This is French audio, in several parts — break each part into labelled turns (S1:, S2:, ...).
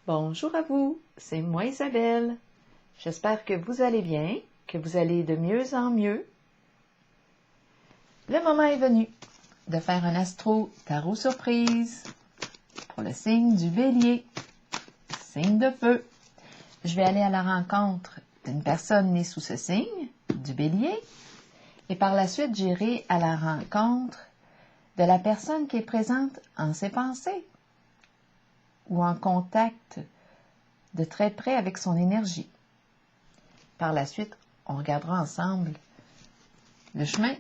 S1: Bonjour à vous, c'est moi Isabelle. J'espère que vous allez bien, que vous allez de mieux en mieux. Le moment est venu de faire un astro tarot surprise pour le signe du Bélier, signe de feu. Je vais aller à la rencontre d'une personne née sous ce signe, du Bélier, et par la suite j'irai à la rencontre de la personne qui est présente en ses pensées ou en contact de très près avec son énergie. Par la suite, on regardera ensemble le chemin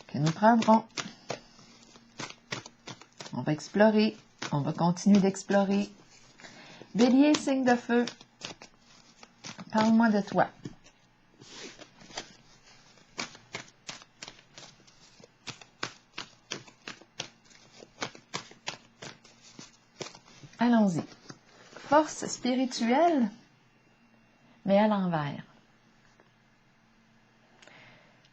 S1: que nous prendrons. On va explorer, on va continuer d'explorer. Bélier, signe de feu, parle-moi de toi. Allons-y. Force spirituelle, mais à l'envers.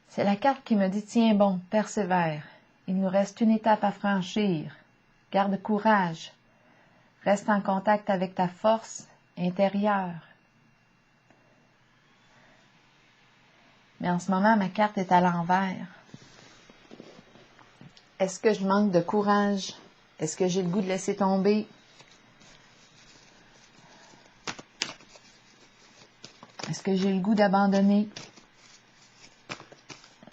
S1: C'est la carte qui me dit, tiens bon, persévère. Il nous reste une étape à franchir. Garde courage. Reste en contact avec ta force intérieure. Mais en ce moment, ma carte est à l'envers. Est-ce que je manque de courage? Est-ce que j'ai le goût de laisser tomber? Est-ce que j'ai le goût d'abandonner?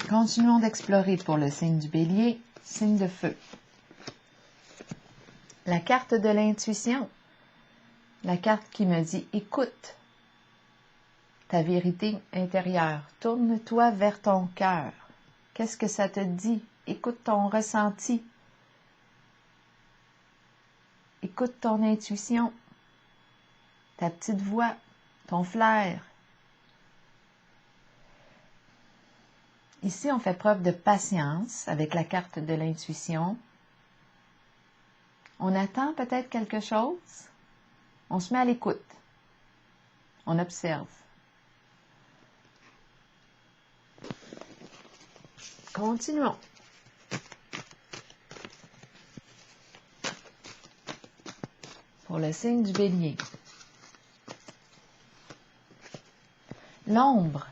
S1: Continuons d'explorer pour le signe du Bélier, signe de feu. La carte de l'intuition. La carte qui me dit, écoute ta vérité intérieure. Tourne-toi vers ton cœur. Qu'est-ce que ça te dit? Écoute ton ressenti. Écoute ton intuition. Ta petite voix, ton flair. Ici, on fait preuve de patience avec la carte de l'intuition. On attend peut-être quelque chose. On se met à l'écoute. On observe. Continuons. Pour le signe du Bélier. L'ombre.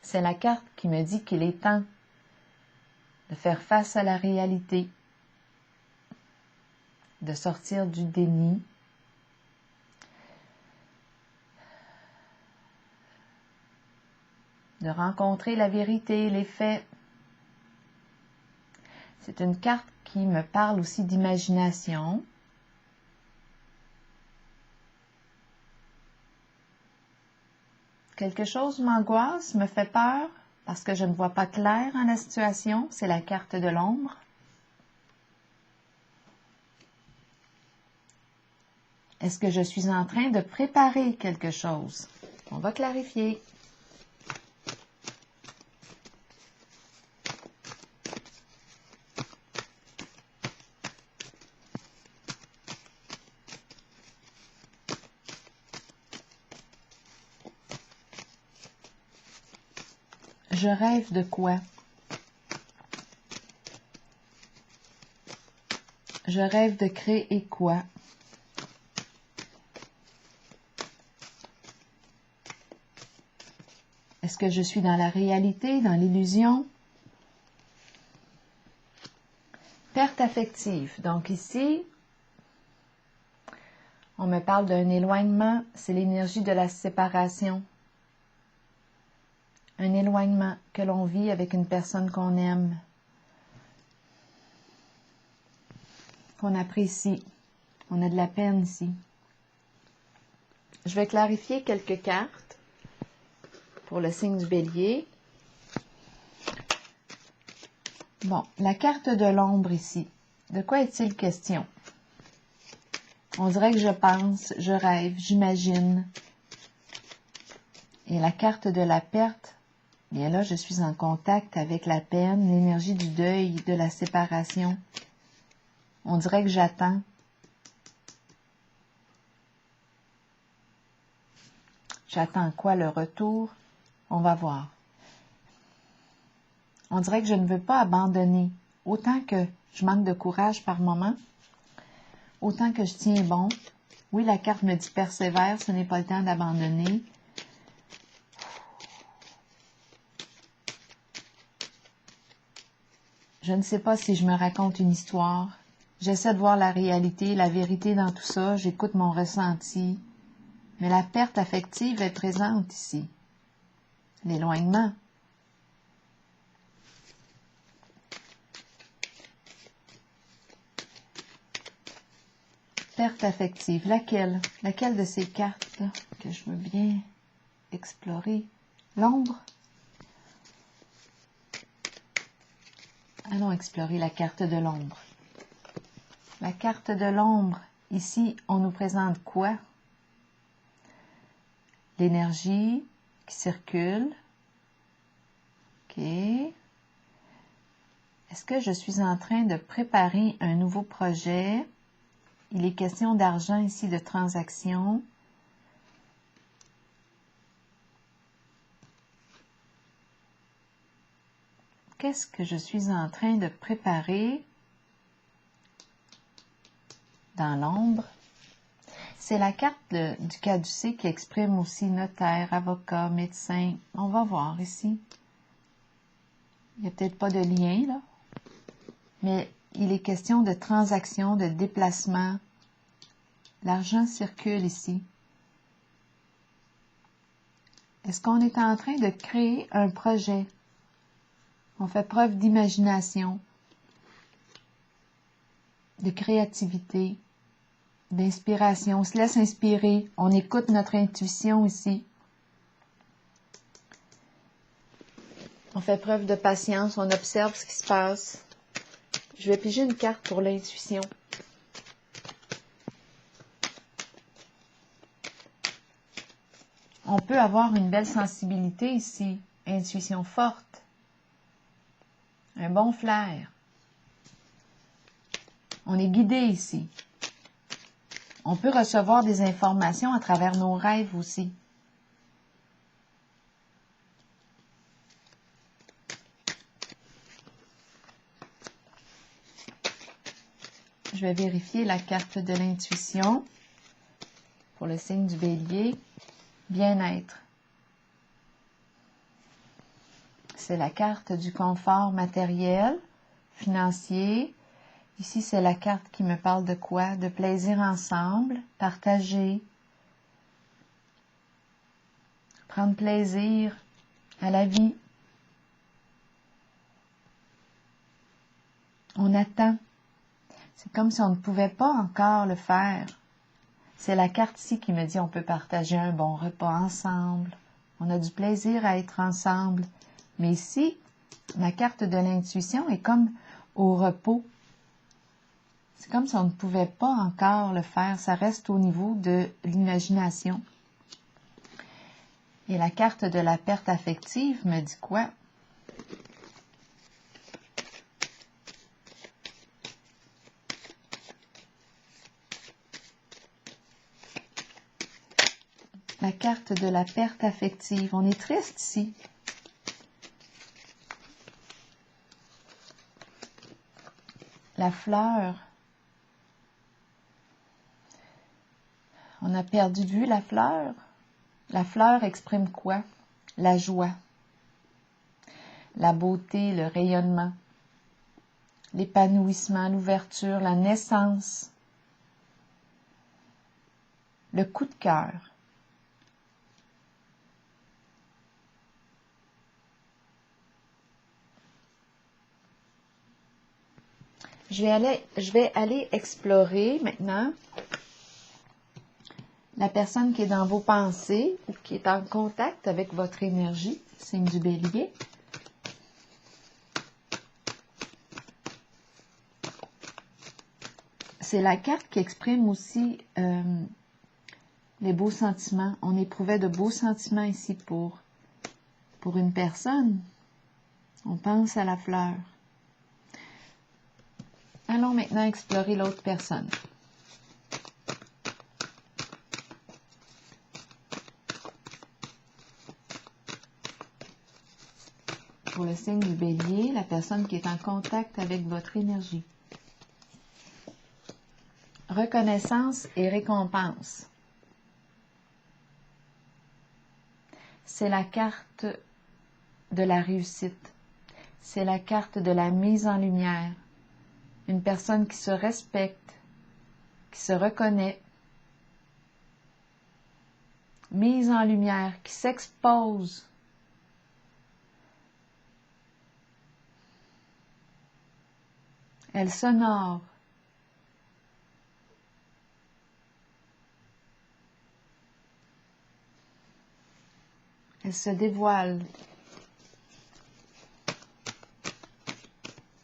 S1: C'est la carte qui me dit qu'il est temps de faire face à la réalité, de sortir du déni, de rencontrer la vérité, les faits. C'est une carte qui me parle aussi d'imagination. Quelque chose m'angoisse, me fait peur, parce que je ne vois pas clair en la situation. C'est la carte de l'ombre. Est-ce que je suis en train de préparer quelque chose? On va clarifier. Je rêve de quoi? Je rêve de créer quoi? Est-ce que je suis dans la réalité, dans l'illusion? Perte affective. Donc ici, on me parle d'un éloignement. C'est l'énergie de la séparation. Un éloignement que l'on vit avec une personne qu'on aime, qu'on apprécie. On a de la peine ici. Je vais clarifier quelques cartes pour le signe du Bélier. Bon, la carte de l'ombre ici. De quoi est-il question? On dirait que je pense, je rêve, j'imagine. Et la carte de la perte, bien là, je suis en contact avec la peine, l'énergie du deuil, de la séparation. On dirait que j'attends. J'attends quoi? Le retour? On va voir. On dirait que je ne veux pas abandonner. autant que je manque de courage par moment, autant que je tiens bon. Oui, la carte me dit persévère, ce n'est pas le temps d'abandonner. Je ne sais pas si je me raconte une histoire. J'essaie de voir la réalité, la vérité dans tout ça. J'écoute mon ressenti. Mais la perte affective est présente ici. L'éloignement. Perte affective. Laquelle? Laquelle de ces cartes-là que je veux bien explorer? L'ombre? Allons explorer la carte de l'ombre. La carte de l'ombre, ici, on nous présente quoi? L'énergie qui circule. OK. Est-ce que je suis en train de préparer un nouveau projet? Il est question d'argent ici, de transaction. Qu'est-ce que je suis en train de préparer dans l'ombre? C'est la carte du caducée qui exprime aussi notaire, avocat, médecin. On va voir ici. Il n'y a peut-être pas de lien, là. Mais il est question de transaction, de déplacement. L'argent circule ici. Est-ce qu'on est en train de créer un projet? On fait preuve d'imagination, de créativité, d'inspiration. On se laisse inspirer. On écoute notre intuition ici. On fait preuve de patience. On observe ce qui se passe. Je vais piger une carte pour l'intuition. On peut avoir une belle sensibilité ici. Intuition forte. Un bon flair. On est guidé ici. On peut recevoir des informations à travers nos rêves aussi. Je vais vérifier la carte de l'intuition pour le signe du Bélier. Bien-être. C'est la carte du confort matériel, financier. Ici, c'est la carte qui me parle de quoi? De plaisir ensemble, partager, prendre plaisir à la vie. On attend. C'est comme si on ne pouvait pas encore le faire. C'est la carte ici qui me dit on peut partager un bon repas ensemble. On a du plaisir à être ensemble. Mais ici, ma carte de l'intuition est comme au repos. C'est comme si on ne pouvait pas encore le faire. Ça reste au niveau de l'imagination. Et la carte de la perte affective me dit quoi? La carte de la perte affective. On est triste ici. La fleur. On a perdu de vue la fleur. La fleur exprime quoi? La joie, la beauté, le rayonnement, l'épanouissement, l'ouverture, la naissance, le coup de cœur. Je vais aller explorer maintenant la personne qui est dans vos pensées ou qui est en contact avec votre énergie, signe du Bélier. C'est la carte qui exprime aussi les beaux sentiments. On éprouvait de beaux sentiments ici pour une personne. On pense à la fleur. Allons maintenant explorer l'autre personne. pour le signe du Bélier, la personne qui est en contact avec votre énergie. Reconnaissance et récompense. C'est la carte de la réussite. C'est la carte de la mise en lumière. Une personne qui se respecte, qui se reconnaît, mise en lumière, qui s'expose. Elle s'honore. Elle se dévoile.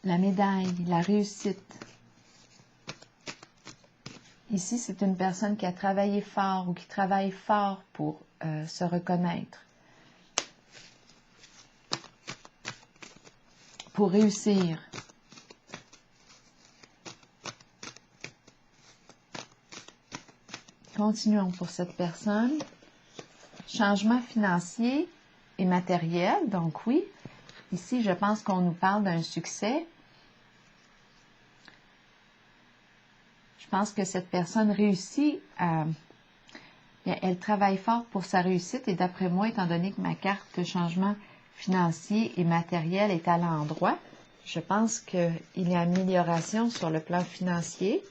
S1: La médaille, la réussite. Ici, c'est une personne qui a travaillé fort ou qui travaille fort pour se reconnaître, pour réussir. Continuons pour cette personne. Changement financier et matériel, donc oui. Ici, je pense qu'on nous parle d'un succès. Je pense que cette personne réussit à... Elle travaille fort pour sa réussite et d'après moi, étant donné que ma carte changement financier et matériel est à l'endroit, je pense qu'il y a amélioration sur le plan financier,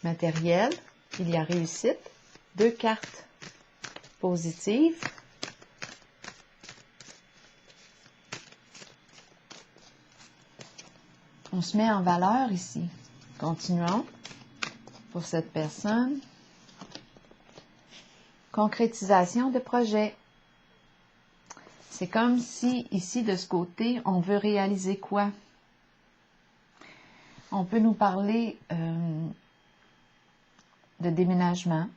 S1: matériel, il y a réussite. 2 cartes positives. On se met en valeur ici. Continuons pour cette personne. Concrétisation de projet. C'est comme si, ici, de ce côté, on veut réaliser quoi? On peut nous parler de déménagement,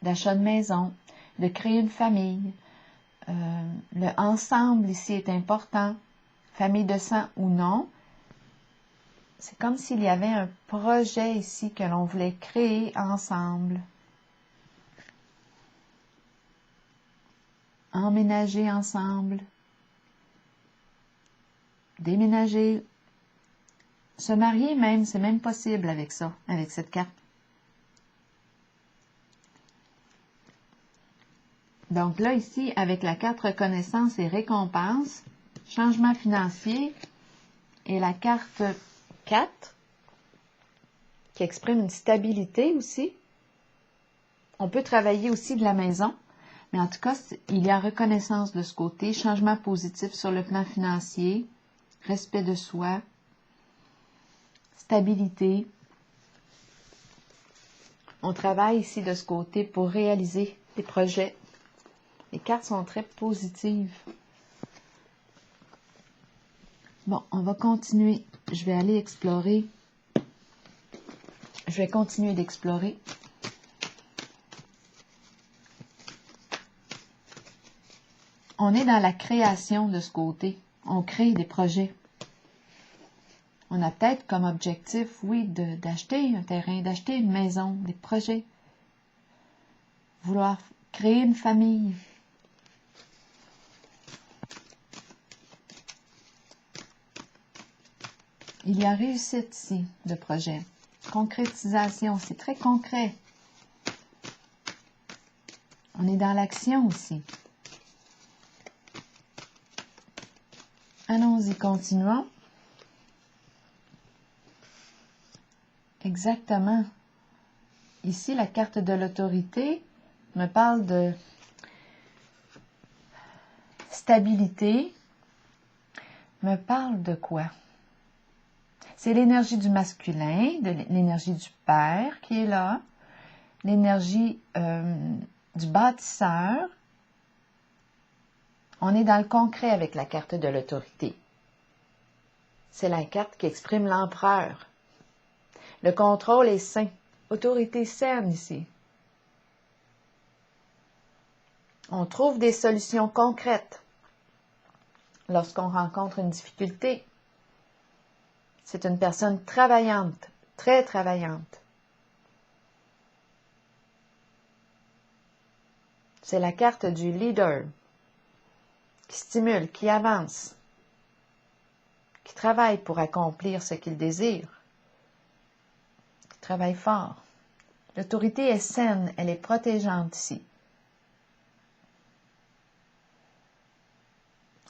S1: d'achat de maison, de créer une famille. Le ensemble ici est important, famille de sang ou non. C'est comme s'il y avait un projet ici que l'on voulait créer ensemble. Emménager ensemble, déménager, se marier même, c'est même possible avec ça, avec cette carte. Donc là, ici, avec la carte reconnaissance et récompense, changement financier et la carte 4, qui exprime une stabilité aussi. On peut travailler aussi de la maison, mais en tout cas, il y a reconnaissance de ce côté, changement positif sur le plan financier, respect de soi, stabilité. On travaille ici de ce côté pour réaliser des projets. Les cartes sont très positives. Bon, on va continuer. Je vais aller explorer. Je vais continuer d'explorer. On est dans la création de ce côté. On crée des projets. On a peut-être comme objectif, oui, d'acheter un terrain, d'acheter une maison, des projets. Vouloir créer une famille. Il y a réussite ici de projet. Concrétisation, c'est très concret. On est dans l'action aussi. Allons-y, continuons. Exactement. Ici, la carte de l'autorité me parle de stabilité. Me parle de quoi? C'est l'énergie du masculin, de l'énergie du père qui est là, l'énergie du bâtisseur. On est dans le concret avec la carte de l'autorité. C'est la carte qui exprime l'empereur. Le contrôle est sain. Autorité saine ici. On trouve des solutions concrètes lorsqu'on rencontre une difficulté. C'est une personne travaillante, très travaillante. C'est la carte du leader qui stimule, qui avance. qui travaille pour accomplir ce qu'il désire, qui travaille fort. L'autorité est saine, elle est protégeante ici.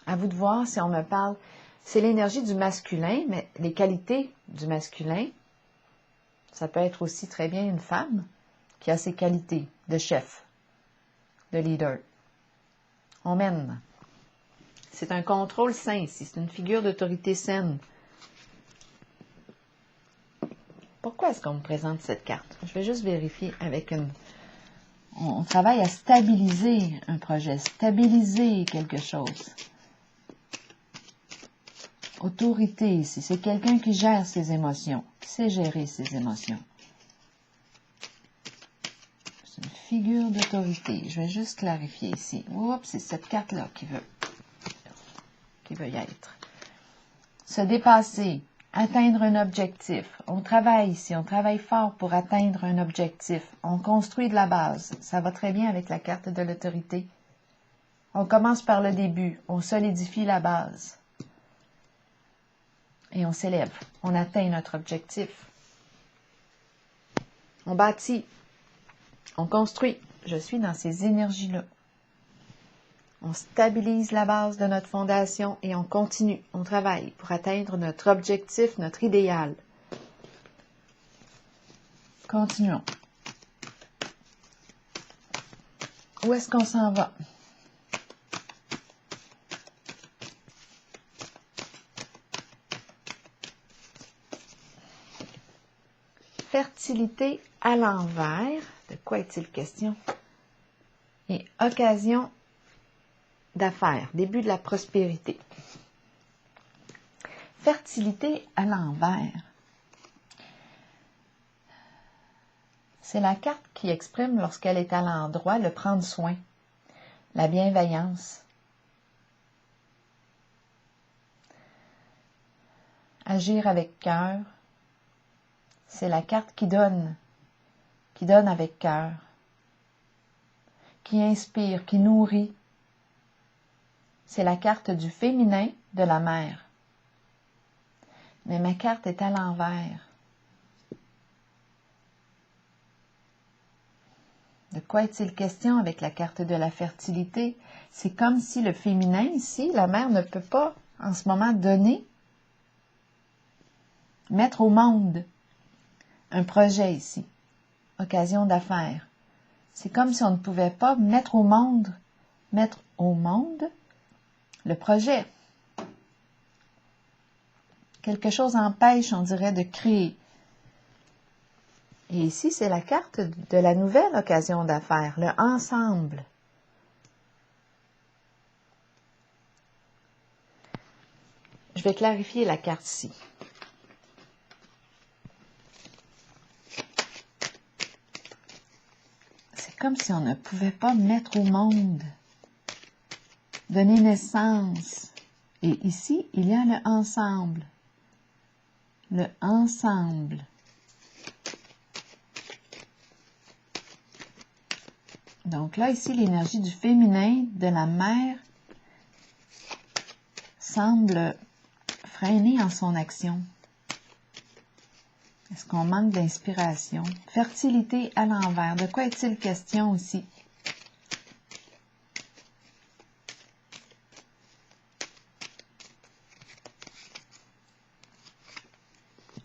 S1: À vous de voir si on me parle. C'est l'énergie du masculin, mais les qualités du masculin, ça peut être aussi très bien une femme qui a ses qualités de chef, de leader. On mène. C'est un contrôle sain ici, c'est une figure d'autorité saine. Pourquoi est-ce qu'on me présente cette carte? Je vais juste vérifier avec une... On travaille à stabiliser un projet, stabiliser quelque chose. Autorité ici, c'est quelqu'un qui gère ses émotions, qui sait gérer ses émotions. C'est une figure d'autorité. Je vais juste clarifier ici. Oups, c'est cette carte-là qui veut y être. Se dépasser, atteindre un objectif. On travaille ici, on travaille fort pour atteindre un objectif. On construit de la base. Ça va très bien avec la carte de l'autorité. On commence par le début, on solidifie la base. Et on s'élève, on atteint notre objectif. On bâtit, on construit. Je suis dans ces énergies-là. On stabilise la base de notre fondation et on continue, on travaille pour atteindre notre objectif, notre idéal. Continuons. Où est-ce qu'on s'en va? Fertilité à l'envers. De quoi est-il question? Et occasion d'affaires, début de la prospérité. Fertilité à l'envers. C'est la carte qui exprime, lorsqu'elle est à l'endroit, le prendre soin, la bienveillance. Agir avec cœur. C'est la carte qui donne avec cœur, qui inspire, qui nourrit. C'est la carte du féminin de la mère. Mais ma carte est à l'envers. De quoi est-il question avec la carte de la fertilité? C'est comme si le féminin ici, la mère ne peut pas en ce moment donner, mettre au monde un projet ici, occasion d'affaires. C'est comme si on ne pouvait pas mettre au monde le projet. Quelque chose empêche, on dirait, de créer. Et ici, c'est la carte de la nouvelle occasion d'affaires, le ensemble. Je vais clarifier la carte ici. C'est comme si on ne pouvait pas mettre au monde, donner naissance. Et ici, il y a le ensemble. Le ensemble. Donc là, ici, l'énergie du féminin, de la mère, semble freiner en son action. Est-ce qu'on manque d'inspiration? Fertilité à l'envers. De quoi est-il question ici?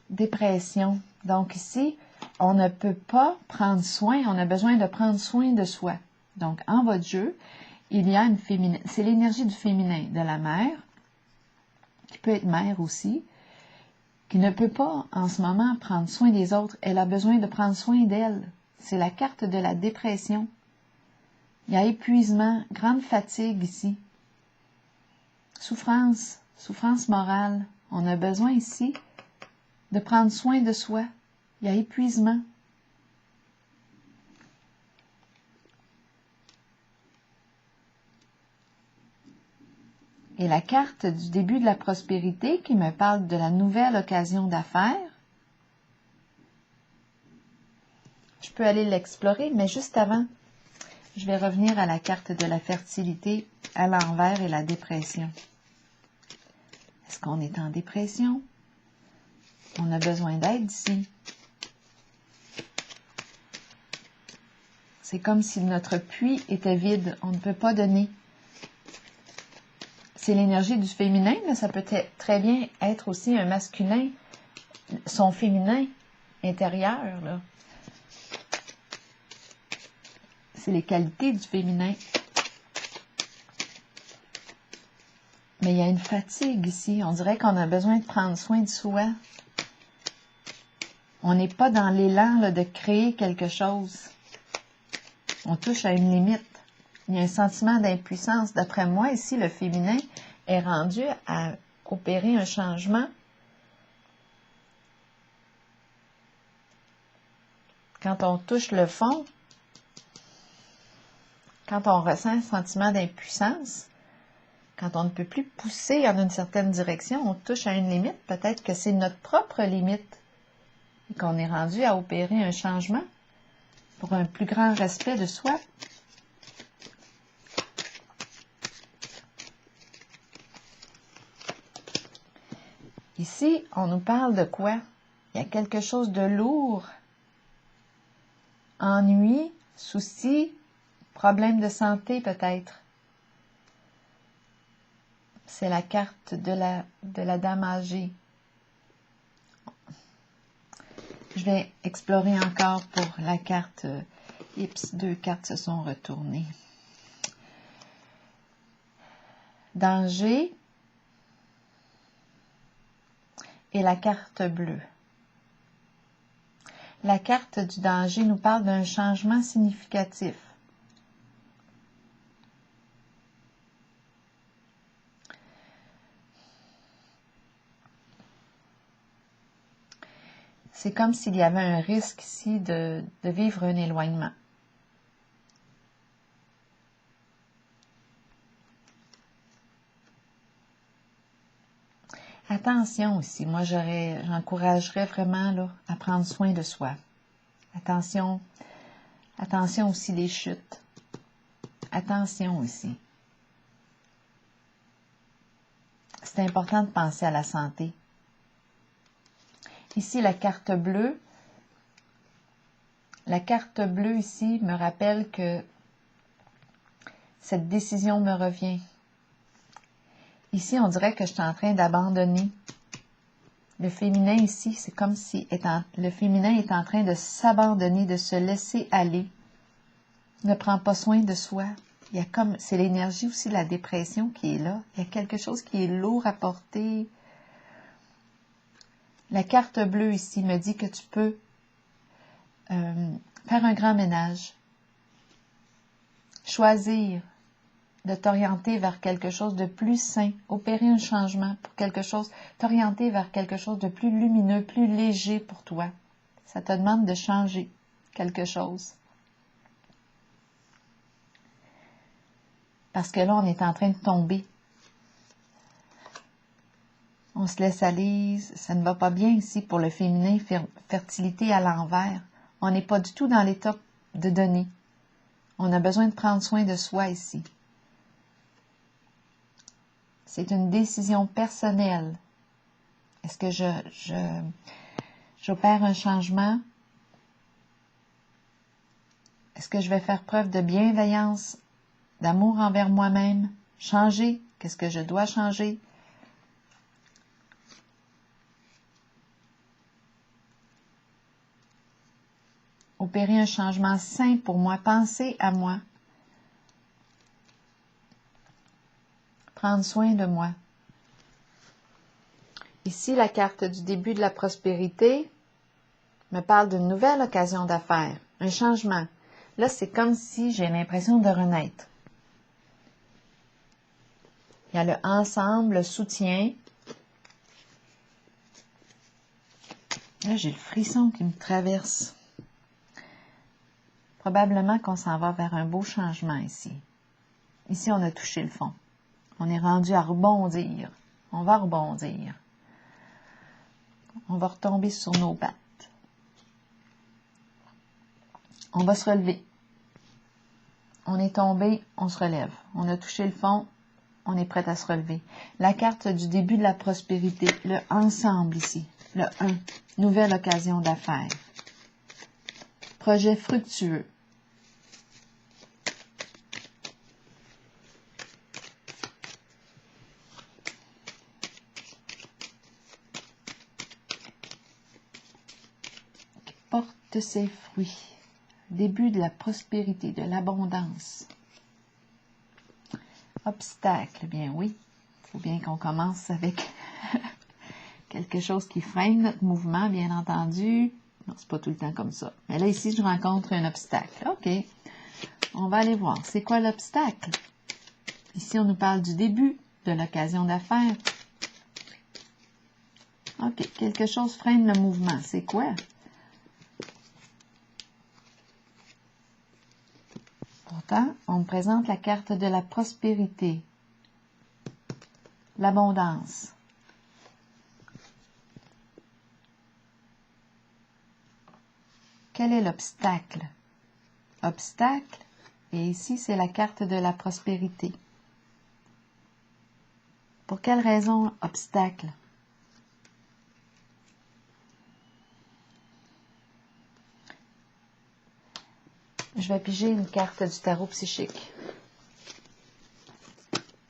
S1: Dépression. Donc ici, on ne peut pas prendre soin, on a besoin de prendre soin de soi. Donc, en votre jeu, il y a une féminin, c'est l'énergie du féminin, de la mère, qui peut être mère aussi, qui ne peut pas en ce moment prendre soin des autres. Elle a besoin de prendre soin d'elle. C'est la carte de la dépression. Il y a épuisement, grande fatigue ici. Souffrance, souffrance morale. On a besoin ici de prendre soin de soi. Il y a épuisement. Et la carte du début de la prospérité qui me parle de la nouvelle occasion d'affaires. Je peux aller l'explorer, mais juste avant, je vais revenir à la carte de la fertilité à l'envers et la dépression. Est-ce qu'on est en dépression? On a besoin d'aide ici. C'est comme si notre puits était vide. On ne peut pas donner. C'est l'énergie du féminin, mais ça peut très bien être aussi un masculin, son féminin intérieur, là. C'est les qualités du féminin. Mais il y a une fatigue ici. On dirait qu'on a besoin de prendre soin de soi. On n'est pas dans l'élan là, de créer quelque chose. On touche à une limite. Il y a un sentiment d'impuissance. D'après moi, ici, le féminin est rendu à opérer un changement. Quand on touche le fond, quand on ressent un sentiment d'impuissance, quand on ne peut plus pousser en une certaine direction, on touche à une limite. Peut-être que c'est notre propre limite et qu'on est rendu à opérer un changement pour un plus grand respect de soi. Ici, on nous parle de quoi? Il y a quelque chose de lourd. Ennui, soucis, problème de santé peut-être. C'est la carte de la dame âgée. Je vais explorer encore pour la carte. Oups, 2 cartes se sont retournées. Danger et la carte bleue. La carte du danger nous parle d'un changement significatif. C'est comme s'il y avait un risque ici de vivre un éloignement. Attention aussi, moi j'encouragerais vraiment là, à prendre soin de soi. Attention aussi les chutes. Attention aussi. C'est important de penser à la santé. Ici, la carte bleue. La carte bleue ici me rappelle que cette décision me revient. Ici, on dirait que je suis en train d'abandonner. Le féminin ici, c'est comme si le féminin est en train de s'abandonner, de se laisser aller. Ne prend pas soin de soi. Il y a c'est l'énergie aussi de la dépression qui est là. Il y a quelque chose qui est lourd à porter. La carte bleue ici me dit que tu peux faire un grand ménage. Choisir de t'orienter vers quelque chose de plus sain, opérer un changement pour quelque chose, t'orienter vers quelque chose de plus lumineux, plus léger pour toi. Ça te demande de changer quelque chose. Parce que là, on est en train de tomber. On se laisse aller, ça ne va pas bien ici pour le féminin, fertilité à l'envers. On n'est pas du tout dans l'état de donner. On a besoin de prendre soin de soi ici. C'est une décision personnelle. Est-ce que j'opère un changement? Est-ce que je vais faire preuve de bienveillance, d'amour envers moi-même? Changer? Qu'est-ce que je dois changer? Opérer un changement sain pour moi, penser à moi. Prendre soin de moi. Ici, la carte du début de la prospérité me parle d'une nouvelle occasion d'affaires, un changement. Là, c'est comme si j'ai l'impression de renaître. Il y a le ensemble, le soutien. Là, j'ai le frisson qui me traverse. Probablement qu'on s'en va vers un beau changement ici. Ici, on a touché le fond. On est rendu à rebondir. On va rebondir. On va retomber sur nos pattes. On va se relever. On est tombé, on se relève. On a touché le fond, on est prêt à se relever. La carte du début de la prospérité, le ensemble ici, le 1, nouvelle occasion d'affaires. Projet fructueux. Qui porte ses fruits. Début de la prospérité, de l'abondance. Obstacle, bien oui. Il faut bien qu'on commence avec quelque chose qui freine notre mouvement, bien entendu. Non, c'est pas tout le temps comme ça. Mais là, ici, je rencontre un obstacle. OK. On va aller voir. C'est quoi l'obstacle? Ici, on nous parle du début de l'occasion d'affaires. OK. Quelque chose freine le mouvement. C'est quoi? Pourtant, on me présente la carte de la prospérité, l'abondance. Quel est l'obstacle? Obstacle, et ici, c'est la carte de la prospérité. Pour quelle raison obstacle? Je vais piger une carte du tarot psychique.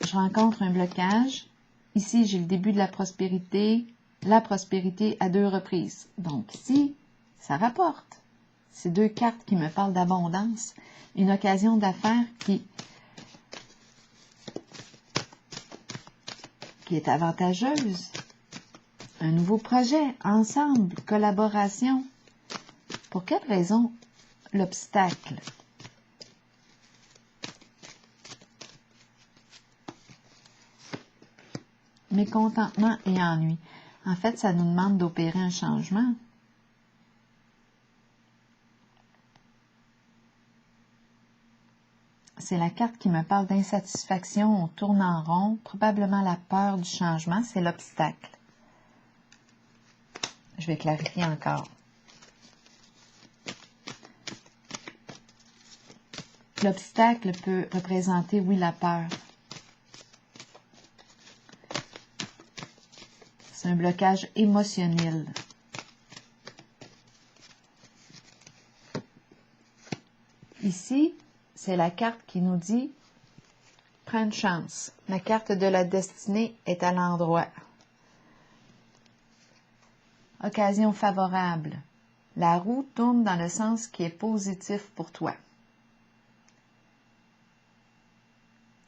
S1: Je rencontre un blocage. Ici, j'ai le début de la prospérité à 2 reprises. Donc ici, ça rapporte. C'est 2 cartes qui me parlent d'abondance. Une occasion d'affaires qui est avantageuse. Un nouveau projet, ensemble, collaboration. Pour quelle raison l'obstacle? Mécontentement et ennui. En fait, ça nous demande d'opérer un changement. C'est la carte qui me parle d'insatisfaction, on tourne en rond, probablement la peur du changement, c'est l'obstacle. Je vais clarifier encore. L'obstacle peut représenter, oui, la peur. C'est un blocage émotionnel. Ici, c'est la carte qui nous dit « Prends une chance ». La carte de la destinée est à l'endroit. Occasion favorable. La roue tourne dans le sens qui est positif pour toi.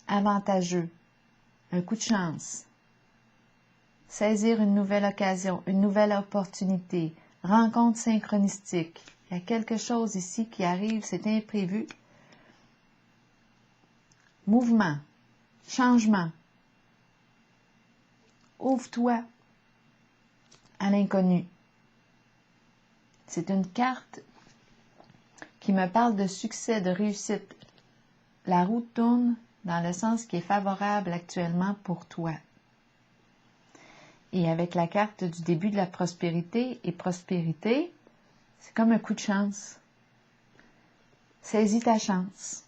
S1: Avantageux. Un coup de chance. Saisir une nouvelle occasion, une nouvelle opportunité. Rencontre synchronistique. Il y a quelque chose ici qui arrive, c'est imprévu. Mouvement. Changement. Ouvre-toi à l'inconnu. C'est une carte qui me parle de succès, de réussite. La roue tourne dans le sens qui est favorable actuellement pour toi. Et avec la carte du début de la prospérité et prospérité, c'est comme un coup de chance. Saisis ta chance.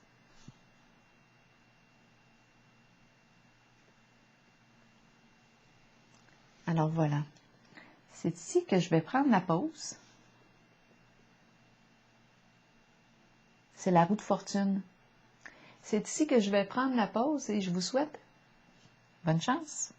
S1: Alors voilà. C'est ici que je vais prendre la pause. C'est la roue de fortune. C'est ici que je vais prendre la pause et je vous souhaite bonne chance.